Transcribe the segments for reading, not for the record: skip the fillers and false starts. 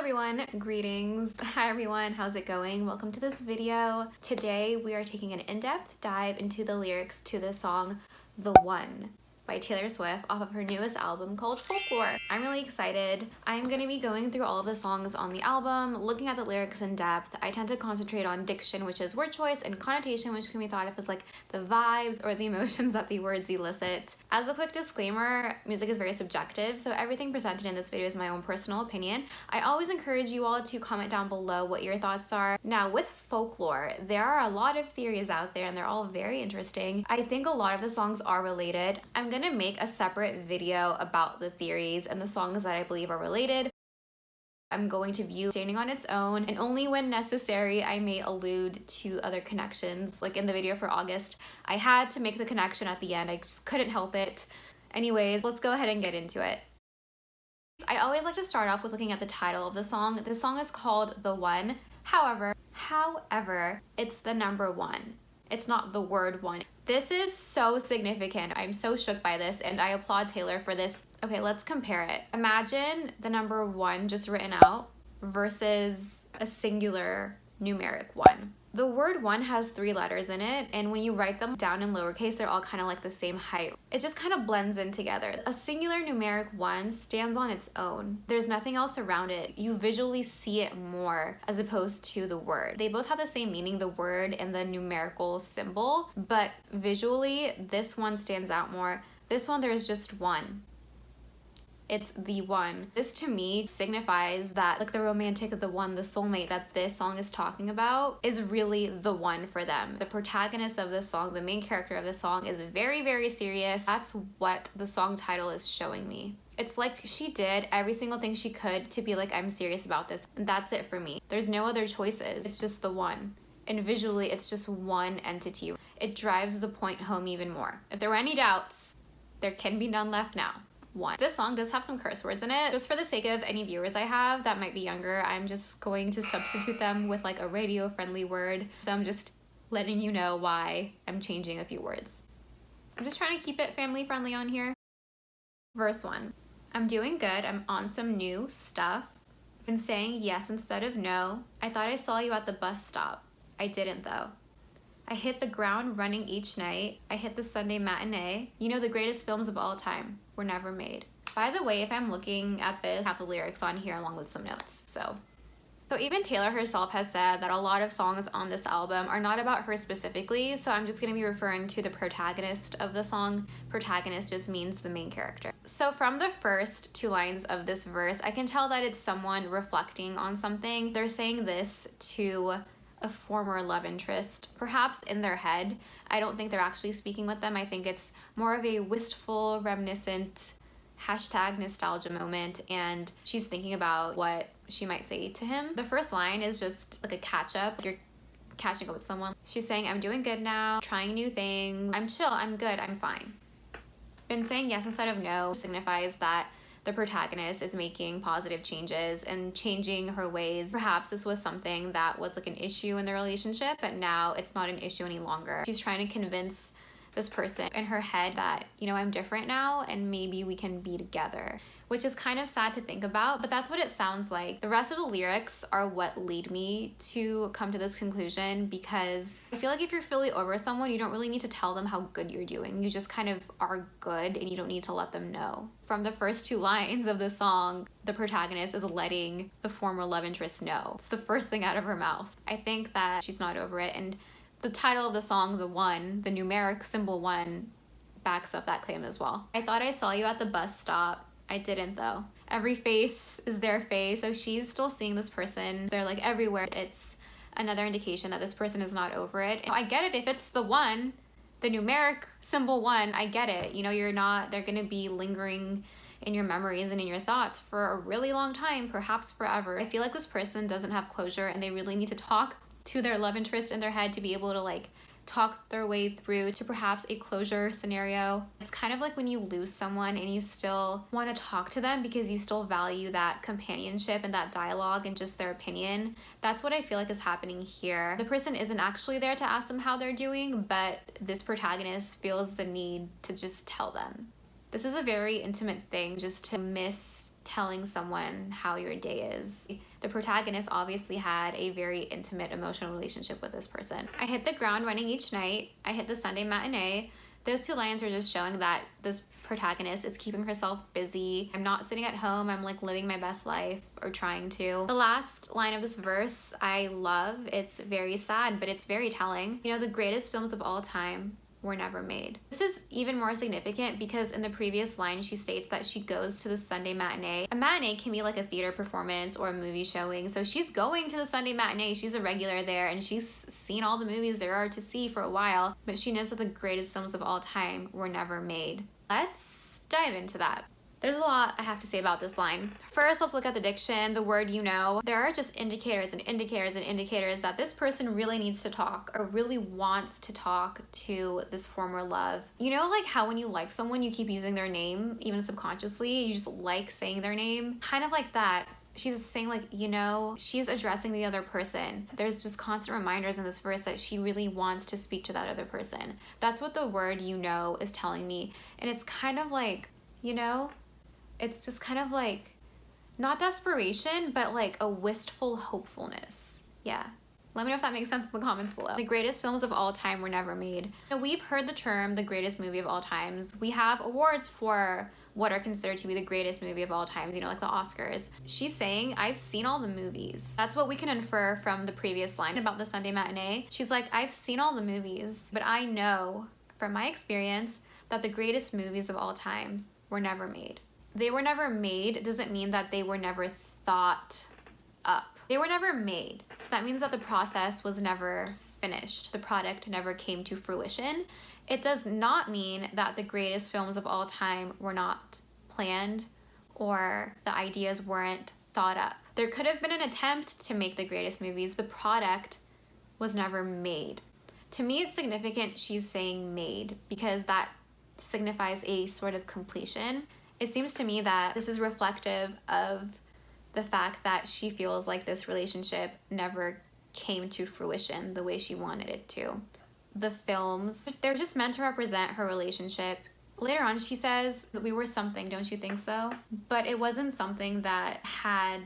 everyone, greetings. Hi everyone, how's it going? Welcome to this video. Today we are taking an in-depth dive into the lyrics to the song The One by Taylor Swift off of her newest album called Folklore. I'm really excited. I'm gonna be going through all of the songs on the album, looking at the lyrics in depth. I tend to concentrate on diction, which is word choice, and connotation, which can be thought of as like the vibes or the emotions that the words elicit. As a quick disclaimer, music is very subjective, so everything presented in this video is my own personal opinion. I always encourage you all to comment down below what your thoughts are. Now, with Folklore, there are a lot of theories out there and they're all very interesting. I think a lot of the songs are related. I'm gonna make a separate video about the theories and the songs that I believe are related. I'm going to view standing on its own, and only when necessary I may allude to other connections. Like in the video for August, I had to make the connection at the end. I just couldn't help it. Anyways, let's go ahead and get into it. I always like to start off with looking at the title of the song. This song is called The One. However, it's the number one. It's not the word one. This is so significant. I'm so shook by this, and I applaud Taylor for this. Okay, let's compare it. Imagine the number one just written out versus a singular numeric one. The word one has 3 letters in it, and when you write them down in lowercase, they're all kind of like the same height. It just kind of blends in together. A singular numeric one stands on its own. There's nothing else around it. You visually see it more as opposed to the word. They both have the same meaning, the word and the numerical symbol, but visually, this one stands out more. This one, there's just one. It's the one. This to me signifies that like the romantic, the one, the soulmate that this song is talking about is really the one for them. The protagonist of this song, the main character of the song, is very, very serious. That's what the song title is showing me. It's like she did every single thing she could to be like, I'm serious about this. And that's it for me. There's no other choices. It's just the one. And visually, it's just one entity. It drives the point home even more. If there were any doubts, there can be none left now. One. This song does have some curse words in it. Just for the sake of any viewers I have that might be younger, I'm just going to substitute them with like a radio-friendly word. So I'm just letting you know why I'm changing a few words. I'm just trying to keep it family-friendly on here. Verse 1. I'm doing good. I'm on some new stuff. Been saying yes instead of no. I thought I saw you at the bus stop. I didn't though. I hit the ground running each night. I hit the Sunday matinee. You know, the greatest films of all time were never made. By the way, if I'm looking at this, I have the lyrics on here along with some notes. So even Taylor herself has said that a lot of songs on this album are not about her specifically, so I'm just gonna be referring to the protagonist of the song. Protagonist just means the main character. So from the first 2 lines of this verse, I can tell that it's someone reflecting on something. They're saying this to a former love interest, perhaps in their head. I don't think they're actually speaking with them. I think it's more of a wistful, reminiscent, #nostalgia moment, and she's thinking about what she might say to him. The first line is just like a catch up. You're catching up with someone. She's saying, I'm doing good now, trying new things. I'm chill, I'm good, I'm fine. Been saying yes instead of no signifies that the protagonist is making positive changes and changing her ways. Perhaps this was something that was like an issue in the relationship, but now it's not an issue any longer. She's trying to convince this person in her head that, you know, I'm different now and maybe we can be together, which is kind of sad to think about, but that's what it sounds like. The rest of the lyrics are what lead me to come to this conclusion, because I feel like if you're fully over someone, you don't really need to tell them how good you're doing. You just kind of are good and you don't need to let them know. From the first 2 lines of the song, the protagonist is letting the former love interest know. It's the first thing out of her mouth. I think that she's not over it, and the title of the song, The One, the numeric symbol 1, backs up that claim as well. I thought I saw you at the bus stop. I didn't though. Every face is their face, so she's still seeing this person. They're like everywhere. It's another indication that this person is not over it. And I get it if it's the one, the numeric symbol 1, I get it. You know, they're gonna be lingering in your memories and in your thoughts for a really long time, perhaps forever. I feel like this person doesn't have closure and they really need to talk to their love interest in their head to be able to like talk their way through to perhaps a closure scenario. It's kind of like when you lose someone and you still want to talk to them because you still value that companionship and that dialogue and just their opinion. That's what I feel like is happening here. The person isn't actually there to ask them how they're doing, but this protagonist feels the need to just tell them. This is a very intimate thing, just to miss telling someone how your day is. The protagonist obviously had a very intimate emotional relationship with this person. I hit the ground running each night. I hit the Sunday matinee. Those two lines are just showing that this protagonist is keeping herself busy. I'm not sitting at home. I'm like living my best life, or trying to. The last line of this verse I love. It's very sad, but it's very telling. You know, the greatest films of all time were never made. This is even more significant because in the previous line she states that she goes to the Sunday matinee. A matinee can be like a theater performance or a movie showing, so she's going to the Sunday matinee. She's a regular there and she's seen all the movies there are to see for a while, but she knows that the greatest films of all time were never made. Let's dive into that. There's a lot I have to say about this line. First, let's look at the diction, the word you know. There are just indicators and indicators and indicators that this person really needs to talk or really wants to talk to this former love. You know, like how when you like someone, you keep using their name, even subconsciously, you just like saying their name? Kind of like that. She's saying like, you know, she's addressing the other person. There's just constant reminders in this verse that she really wants to speak to that other person. That's what the word you know is telling me. And it's kind of like, you know, it's just kind of like, not desperation, but like a wistful hopefulness. Yeah. Let me know if that makes sense in the comments below. The greatest films of all time were never made. Now, we've heard the term the greatest movie of all times. We have awards for what are considered to be the greatest movie of all times, you know, like the Oscars. She's saying, I've seen all the movies. That's what we can infer from the previous line about the Sunday matinee. She's like, I've seen all the movies, but I know from my experience that the greatest movies of all time were never made. They were never made doesn't mean that they were never thought up. They were never made. So that means that the process was never finished. The product never came to fruition. It does not mean that the greatest films of all time were not planned or the ideas weren't thought up. There could have been an attempt to make the greatest movies. The product was never made. To me, it's significant she's saying made because that signifies a sort of completion. It seems to me that this is reflective of the fact that she feels like this relationship never came to fruition the way she wanted it to. The films, they're just meant to represent her relationship. Later on, she says, we were something, don't you think so? But it wasn't something that had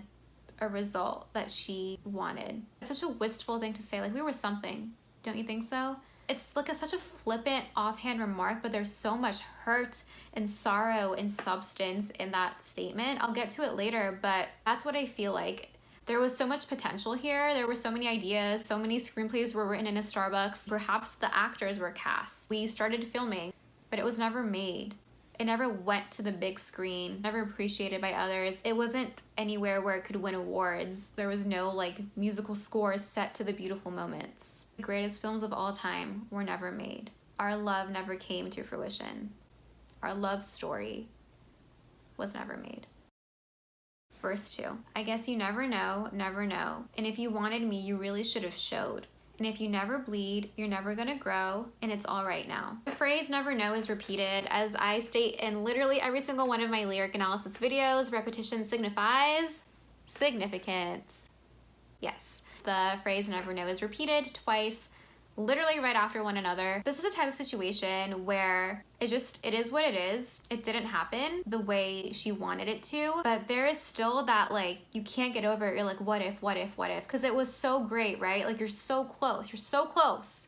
a result that she wanted. It's such a wistful thing to say, like, we were something, don't you think so? It's like such a flippant, offhand remark, but there's so much hurt and sorrow and substance in that statement. I'll get to it later, but that's what I feel like. There was so much potential here. There were so many ideas, so many screenplays were written in a Starbucks. Perhaps the actors were cast. We started filming, but it was never made. It never went to the big screen, never appreciated by others. It wasn't anywhere where it could win awards. There was no like musical scores set to the beautiful moments. The greatest films of all time were never made. Our love never came to fruition. Our love story was never made. Verse 2. I guess you never know, never know. And if you wanted me, you really should have showed. And if you never bleed, you're never gonna grow, and it's all right now. The phrase never know is repeated, as I state in literally every single one of my lyric analysis videos. Repetition signifies significance. Yes, the phrase never know is repeated twice, literally right after one another. This is a type of situation where it is what it is. It didn't happen the way she wanted it to, but there is still that like, you can't get over it. You're like, what if, what if, what if? Because it was so great, right? Like you're so close, you're so close.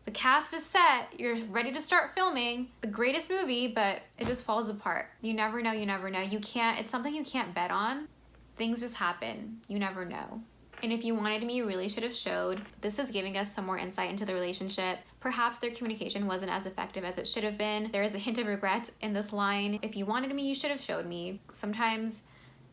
The cast is set, you're ready to start filming the greatest movie, but it just falls apart. You never know, you never know. You can't, it's something you can't bet on. Things just happen, you never know. And if you wanted me, you really should have showed. This is giving us some more insight into the relationship. Perhaps their communication wasn't as effective as it should have been. There is a hint of regret in this line. If you wanted me, you should have showed me. Sometimes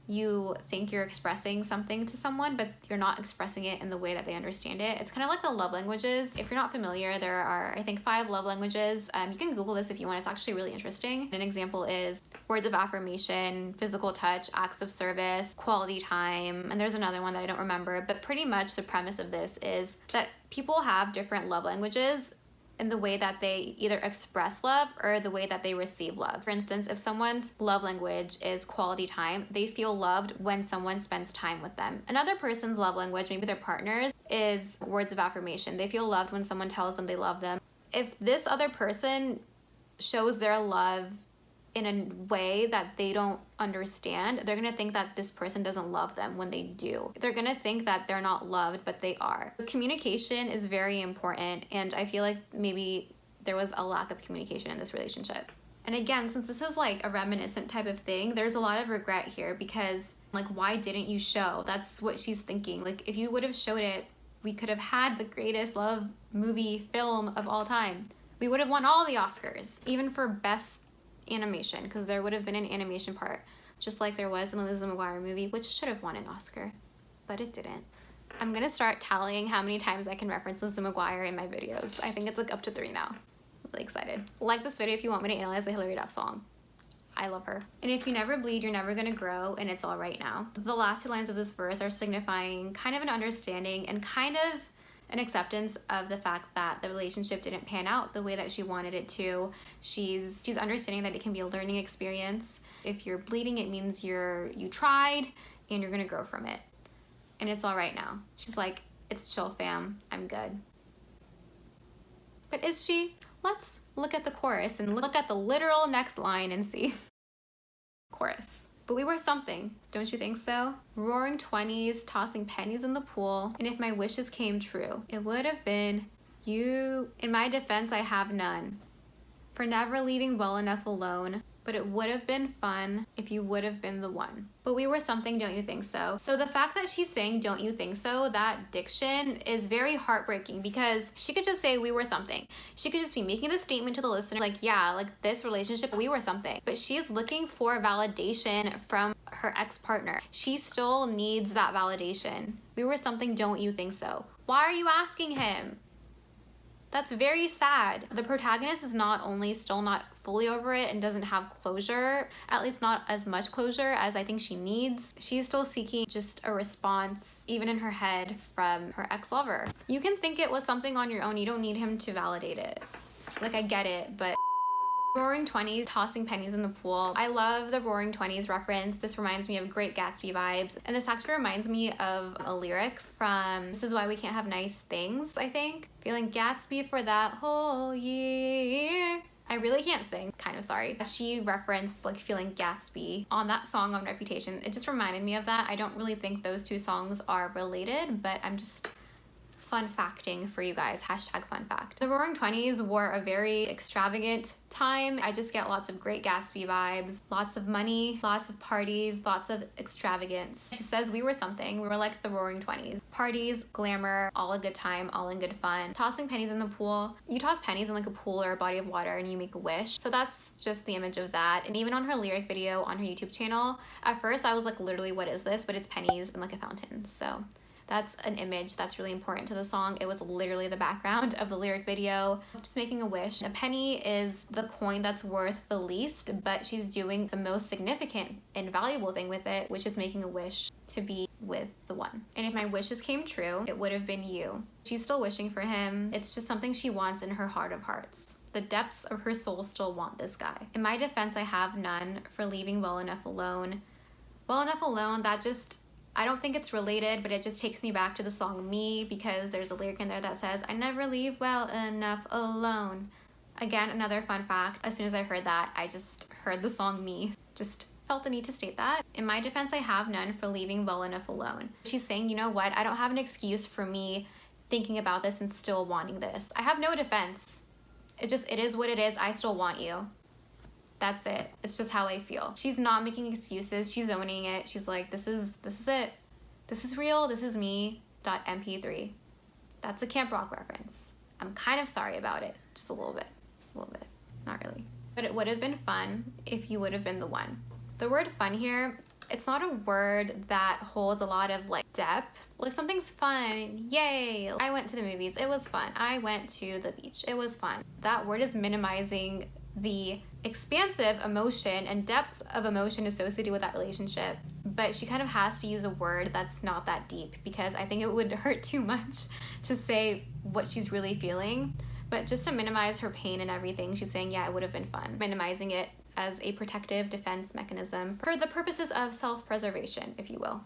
you think you're expressing something to someone, but you're not expressing it in the way that they understand it. It's kind of like the love languages. If you're not familiar, there are, I think, 5 love languages. You can Google this if you want. It's actually really interesting. An example is words of affirmation, physical touch, acts of service, quality time, and there's another one that I don't remember, but pretty much the premise of this is that people have different love languages in the way that they either express love or the way that they receive love. For instance, if someone's love language is quality time, they feel loved when someone spends time with them. Another person's love language, maybe their partner's, is words of affirmation. They feel loved when someone tells them they love them. If this other person shows their love in a way that they don't understand, they're gonna think that this person doesn't love them when they do. They're gonna think that they're not loved, but they are. Communication is very important, and I feel like maybe there was a lack of communication in this relationship. And again, since this is like a reminiscent type of thing, there's a lot of regret here because like, why didn't you show? That's what she's thinking. Like, if you would have showed it, we could have had the greatest love movie film of all time. We would have won all the Oscars, even for best animation, because there would have been an animation part, just like there was in the Lizzie McGuire movie, which should have won an Oscar, but it didn't. I'm gonna start tallying how many times I can reference Lizzie McGuire in my videos. I think it's like up to 3 now. I'm really excited. Like this video if you want me to analyze the Hilary Duff song. I love her. And if you never bleed, you're never gonna grow, and it's all right now. The last 2 lines of this verse are signifying kind of an understanding and kind of an acceptance of the fact that the relationship didn't pan out the way that she wanted it to. She's understanding that it can be a learning experience. If you're bleeding, it means you tried and you're gonna grow from it. And it's all right now. She's like, it's chill, fam, I'm good. But is she? Let's look at the chorus and look at the literal next line and see. Chorus. But we were something, don't you think so? Roaring 20s, tossing pennies in the pool, and if my wishes came true, it would have been you. In my defense, I have none, for never leaving well enough alone, but it would have been fun if you would have been the one. But we were something, don't you think so? So the fact that she's saying, don't you think so, that diction is very heartbreaking because she could just say we were something. She could just be making a statement to the listener like, yeah, like this relationship, we were something. But she's looking for validation from her ex-partner. She still needs that validation. We were something, don't you think so? Why are you asking him? That's very sad. The protagonist is not only still not fully over it and doesn't have closure, at least not as much closure as I think she needs. She's still seeking just a response, even in her head, from her ex-lover. You can think it was something on your own. You don't need him to validate it. Like, I get it, but Roaring 20s, tossing pennies in the pool. I love the Roaring 20s reference. This reminds me of Great Gatsby vibes. And this actually reminds me of a lyric from This Is Why We Can't Have Nice Things, I think. Feeling Gatsby for that whole year. I really can't sing, kind of sorry. She referenced like feeling Gatsby on that song on Reputation. It just reminded me of that. I don't really think those 2 songs are related, but I'm just fun facting for you guys, hashtag fun fact. The Roaring 20s were a very extravagant time. I just get lots of Great Gatsby vibes, lots of money, lots of parties, lots of extravagance. She says we were something, we were like the Roaring 20s. Parties, glamour, all a good time, all in good fun. Tossing pennies in the pool. You toss pennies in like a pool or a body of water and you make a wish. So that's just the image of that. And even on her lyric video on her YouTube channel, at first I was like, literally, what is this? But it's pennies and like a fountain. So that's an image that's really important to the song. It was literally the background of the lyric video. Just making a wish. A penny is the coin that's worth the least, but she's doing the most significant and valuable thing with it, which is making a wish to be with the one. And if my wishes came true, it would have been you. She's still wishing for him. It's just something she wants in her heart of hearts. The depths of her soul still want this guy. In my defense, I have none for leaving well enough alone. Well enough alone, that just, I don't think it's related, but it just takes me back to the song Me, because there's a lyric in there that says, I never leave well enough alone. Again, another fun fact, as soon as I heard that, I just heard the song Me. Just felt the need to state that. In my defense, I have none for leaving well enough alone. She's saying, you know what, I don't have an excuse for me thinking about this and still wanting this. I have no defense. It is what it is. I still want you. That's it. It's just how I feel. She's not making excuses. She's owning it. She's like, this is it. This is real. This is me. .mp3. That's a Camp Rock reference. I'm kind of sorry about it. Just a little bit. Just a little bit. Not really. But it would have been fun if you would have been the one. The word fun here, it's not a word that holds a lot of like depth. Like something's fun, yay. I went to the movies, it was fun. I went to the beach, it was fun. That word is minimizing the expansive emotion and depth of emotion associated with that relationship. But she kind of has to use a word that's not that deep, because I think it would hurt too much to say what she's really feeling. But just to minimize her pain and everything, she's saying, yeah, it would have been fun. Minimizing it as a protective defense mechanism for the purposes of self-preservation, if you will.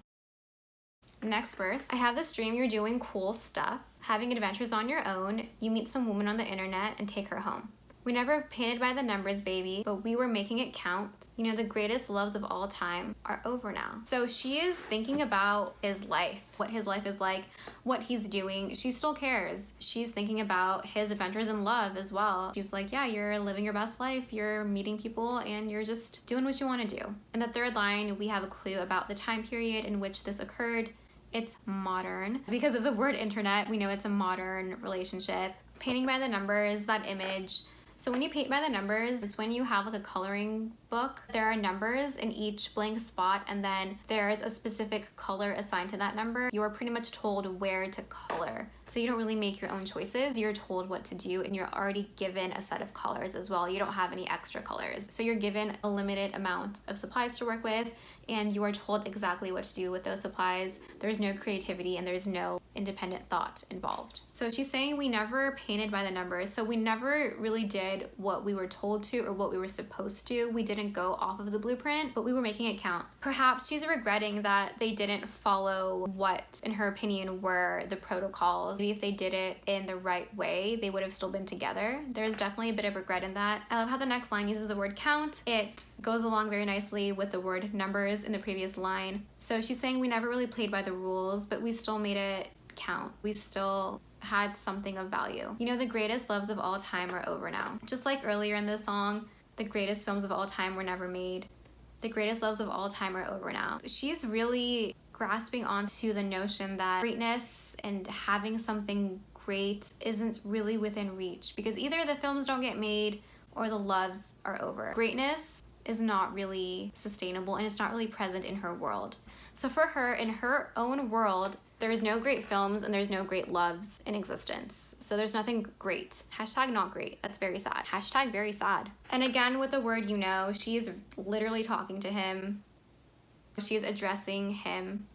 Next verse, I have this dream you're doing cool stuff, having adventures on your own, you meet some woman on the internet and take her home. We never painted by the numbers, baby, but we were making it count. You know, the greatest loves of all time are over now. So she is thinking about his life, what his life is like, what he's doing. She still cares. She's thinking about his adventures in love as well. She's like, yeah, you're living your best life, you're meeting people, and you're just doing what you want to do. In the third line, we have a clue about the time period in which this occurred. It's modern. Because of the word internet, we know it's a modern relationship. Painting by the numbers, that image. So when you paint by the numbers, it's when you have like a coloring book. There are numbers in each blank spot, and then there's a specific color assigned to that number. You're pretty much told where to color. So you don't really make your own choices. You're told what to do, and you're already given a set of colors as well. You don't have any extra colors. So you're given a limited amount of supplies to work with, and you are told exactly what to do with those supplies. There's no creativity and there's no independent thought involved. So she's saying we never painted by the numbers. So we never really did what we were told to or what we were supposed to. We didn't go off of the blueprint, but we were making it count. Perhaps she's regretting that they didn't follow what, in her opinion, were the protocols. Maybe if they did it in the right way, they would have still been together. There's definitely a bit of regret in that. I love how the next line uses the word count. It goes along very nicely with the word numbers in the previous line. So she's saying we never really played by the rules, but we still made it count. We still had something of value. You know, the greatest loves of all time are over now. Just like earlier in this song, the greatest films of all time were never made. The greatest loves of all time are over now. She's really grasping onto the notion that greatness and having something great isn't really within reach, because either the films don't get made or the loves are over. Greatness is not really sustainable and it's not really present in her world. So for her, in her own world, there's no great films and there's no great loves in existence. So there's nothing great. Hashtag not great. That's very sad. Hashtag very sad. And again, with the word you know, she's literally talking to him. She's addressing him.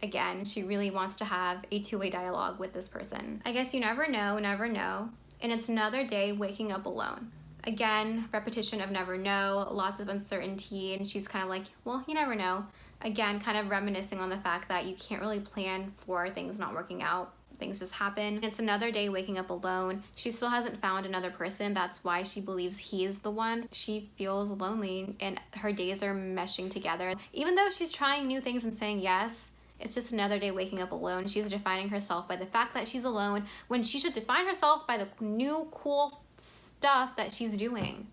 Again, she really wants to have a two-way dialogue with this person. I guess you never know, never know. And it's another day waking up alone. Again, repetition of never know, lots of uncertainty, and she's kind of like, well, you never know. Again, kind of reminiscing on the fact that you can't really plan for things not working out. Things just happen. It's another day waking up alone. She still hasn't found another person. That's why she believes he is the one. She feels lonely and her days are meshing together. Even though she's trying new things and saying yes, it's just another day waking up alone. She's defining herself by the fact that she's alone when she should define herself by the new cool stuff that she's doing.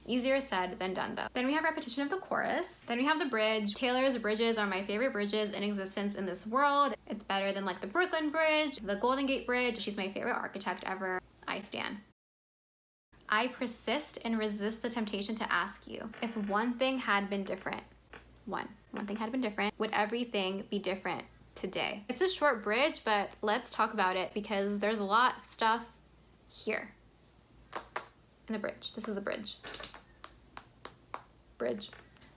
Easier said than done though. Then we have repetition of the chorus. Then we have the bridge. Taylor's bridges are my favorite bridges in existence in this world. It's better than like the Brooklyn Bridge, the Golden Gate Bridge. She's my favorite architect ever. I stan. I persist and resist the temptation to ask you, if one thing had been different, one thing had been different, would everything be different today? It's a short bridge, but let's talk about it because there's a lot of stuff here in the bridge. This is the bridge. Bridge.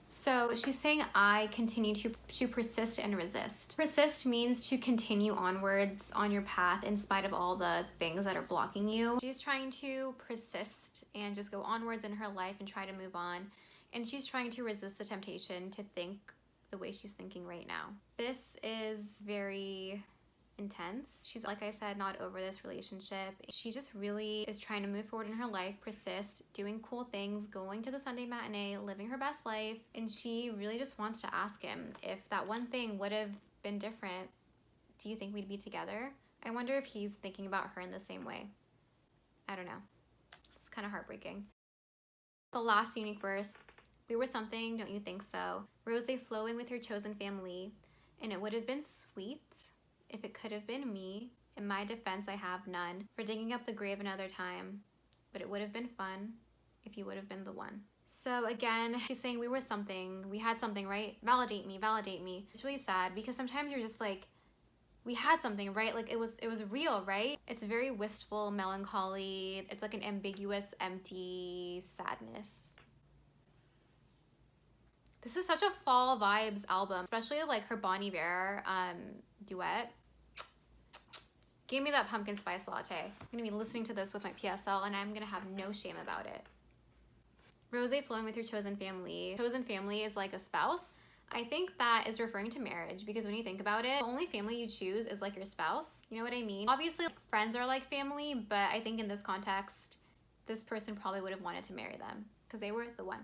So she's saying I continue to persist and resist. Persist means to continue onwards on your path in spite of all the things that are blocking you. She's trying to persist and just go onwards in her life and try to move on. And she's trying to resist the temptation to think the way she's thinking right now. This is very intense. She's, like I said, not over this relationship. She just really is trying to move forward in her life, persist, doing cool things, going to the Sunday matinee, living her best life. And she really just wants to ask him if that one thing would have been different. Do you think we'd be together? I wonder if he's thinking about her in the same way. I don't know. It's kind of heartbreaking. The last unique verse. We were something, don't you think so? Rose flowing with your chosen family. And it would have been sweet if it could have been me. In my defense, I have none for digging up the grave another time, but it would have been fun if you would have been the one. So again, she's saying we were something, we had something, right? Validate me, validate me. It's really sad because sometimes you're just like, we had something, right? Like it was real, right? It's very wistful, melancholy. It's like an ambiguous, empty sadness. This is such a fall vibes album, especially like her Bon Iver duet. Give me that pumpkin spice latte. I'm gonna be listening to this with my PSL and I'm gonna have no shame about it. Rose flowing with your chosen family. Chosen family is like a spouse. I think that is referring to marriage, because when you think about it, the only family you choose is like your spouse. You know what I mean? Obviously, like, friends are like family, but I think in this context, this person probably would have wanted to marry them because they were the one.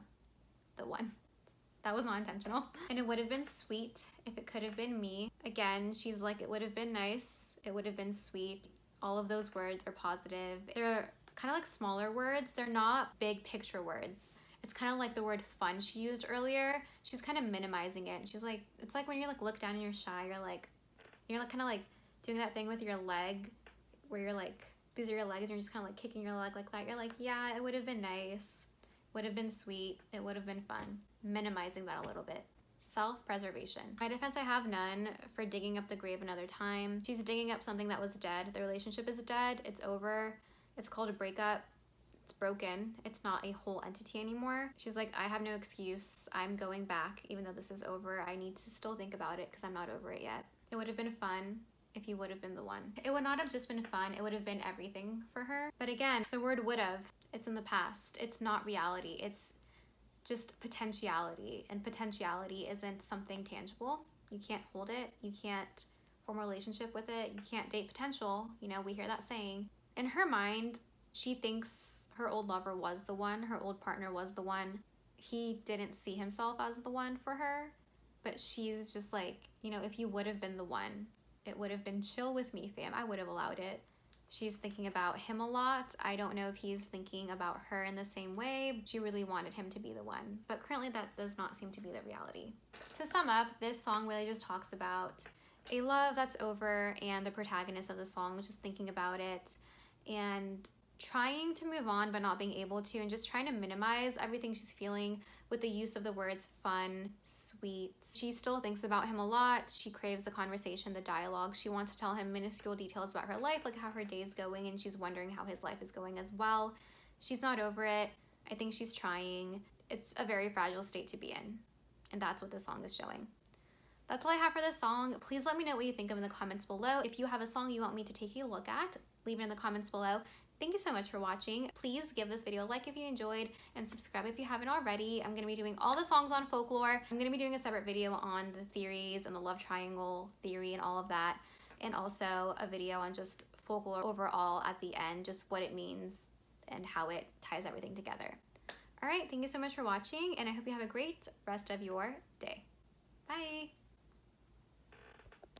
The one. That was not intentional. And it would have been sweet if it could have been me. Again, she's like, it would have been nice. It would have been sweet. All of those words are positive. They're kind of like smaller words. They're not big picture words. It's kind of like the word fun she used earlier. She's kind of minimizing it. She's like, it's like when you like look down and you're shy, you're like kind of like doing that thing with your leg where you're like, these are your legs and you're just kind of like kicking your leg like that. You're like, yeah, it would have been nice. Would have been sweet. It would have been fun. Minimizing that a little bit. Self-preservation. My defense, I have none for digging up the grave another time. She's digging up something that was dead. The relationship is dead. It's over. It's called a breakup. It's broken. It's not a whole entity anymore. She's like, I have no excuse. I'm going back. Even though this is over, I need to still think about it because I'm not over it yet. It would have been fun if you would have been the one. It would not have just been fun. It would have been everything for her. But again, the word would have, it's in the past. It's not reality. It's just potentiality. And potentiality isn't something tangible. You can't hold it. You can't form a relationship with it. You can't date potential. You know, we hear that saying. In her mind, she thinks her old lover was the one, her old partner was the one. He didn't see himself as the one for her, but she's just like, you know, if you would have been the one, it would have been chill with me, fam. I would have allowed it. She's thinking about him a lot. I don't know if he's thinking about her in the same way. She really wanted him to be the one, but currently that does not seem to be the reality. To sum up, this song really just talks about a love that's over, and the protagonist of the song was just thinking about it and trying to move on but not being able to, and just trying to minimize everything she's feeling with the use of the words fun, sweet. She still thinks about him a lot. She craves the conversation, the dialogue. She wants to tell him minuscule details about her life, like how her day's going, and she's wondering how his life is going as well. She's not over it. I think she's trying. It's a very fragile state to be in, and that's what this song is showing. That's all I have for this song. Please let me know what you think of in the comments below. If you have a song you want me to take a look at, leave it in the comments below. Thank you so much for watching. Please give this video a like if you enjoyed, and subscribe if you haven't already. I'm going to be doing all the songs on folklore. I'm going to be doing a separate video on the theories and the love triangle theory and all of that, and also a video on just folklore overall at the end, just what it means and how it ties everything together. All right, thank you so much for watching, and I hope you have a great rest of your day. Bye!